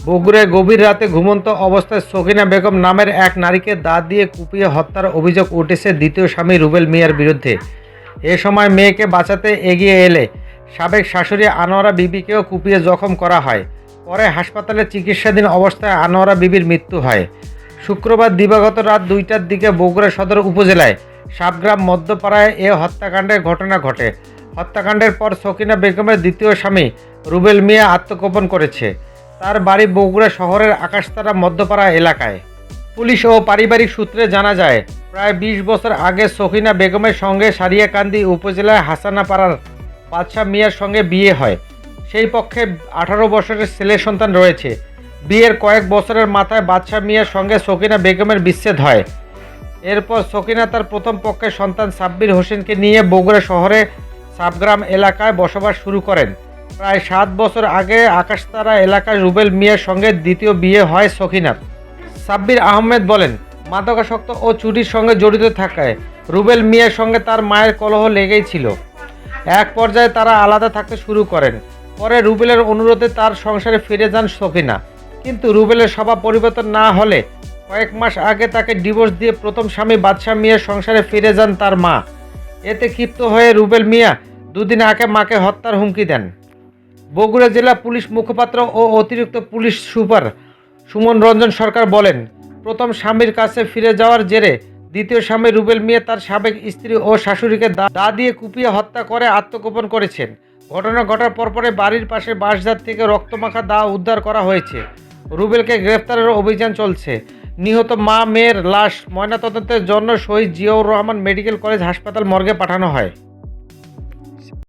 বগুড়ায় গভীর রাতে ঘুমন্ত অবস্থায় সকিনা বেগম নামের এক নারীকে দাঁত দিয়ে কুপিয়ে হত্যার অভিযোগ উঠেছে দ্বিতীয় স্বামী রুবেল মিয়ার বিরুদ্ধে। এ সময় মেয়েকে বাঁচাতে এগিয়ে এলে সাবেক শাশুড়ি আনোয়ারা বিবিকেও কুপিয়ে জখম করা হয়। পরে হাসপাতালে চিকিৎসাধীন অবস্থায় আনোয়ারা বিবির মৃত্যু হয়। শুক্রবার দিবাগত রাত 2টার দিকে বগুড়া সদর উপজেলায় সাবগ্রাম মধ্যপাড়ায় এ হত্যাকাণ্ডের ঘটনা ঘটে। হত্যাকাণ্ডের পর সকিনা বেগমের দ্বিতীয় স্বামী রুবেল মিয়া আত্মগোপন করেছে। তার বাড়ি বগুড়া শহরের আকাশতারা মধ্যপাড়া এলাকায়। পুলিশ ও পারিবারিক সূত্রে জানা যায়, প্রায় 20 বছর আগে সকিনা বেগমের সঙ্গে সারিয়াকান্দি উপজেলার হাসানাপাড়ার বাদশাহ মিয়ার সঙ্গে বিয়ে হয়। সেই পক্ষে 18 বছরের ছেলে সন্তান রয়েছে। বিয়ের কয়েক বছরের মাথায় বাদশাহ মিয়ার সঙ্গে সকিনা বেগমের বিচ্ছেদ হয়। এরপর সকিনা তার প্রথম পক্ষের সন্তান সাব্বির হোসেনকে নিয়ে বগুড়া শহরে সাবগ্রাম এলাকায় বসবাস শুরু করেন। প্রায় 7 বছর আগে আকাশতারা এলাকায় রুবেল মিয়ার সঙ্গে দ্বিতীয় বিয়ে হয় সকিনার। সাব্বির আহমেদ বলেন, মাদকাসক্ত ও চুরির সঙ্গে জড়িত থাকায় রুবেল মিয়ার সঙ্গে তার মায়ের কলহ লেগেই ছিল। এক পর্যায়ে তারা আলাদা থাকতে শুরু করেন। পরে রুবেলের অনুরোধে তার সংসারে ফিরে যান সকিনা। কিন্তু রুবেলের স্বভাব পরিবর্তন না হলে কয়েক মাস আগে তাকে ডিভোর্স দিয়ে প্রথম স্বামী বাদশাহ মিয়ার সংসারে ফিরে যান তার মা। এতে ক্ষিপ্ত হয়ে রুবেল মিয়া 2 দিন আগে মাকে হত্যার হুমকি দেন। বগুড়া জেলা পুলিশ মুখপাত্র ও অতিরিক্ত পুলিশ সুপার সুমন রঞ্জন সরকার বলেন, প্রথম স্বামীর কাছে ফিরে যাওয়ার জেরে দ্বিতীয় স্বামী রুবেল মিয়া তার সাবেক স্ত্রী ও শাশুড়িকে দা দিয়ে কুপিয়ে হত্যা করে আত্মগোপন করেছেন। ঘটনা ঘটার পরপরে বাড়ির পাশে বাঁশঝাড় থেকে রক্তমাখা দা উদ্ধার করা হয়েছে। রুবেলকে গ্রেফতারের অভিযান চলছে। নিহত মা মেয়ের লাশ ময়নাতদন্তের জন্য শহীদ জিয়াউর রহমান মেডিকেল কলেজ হাসপাতাল মর্গে পাঠানো হয়।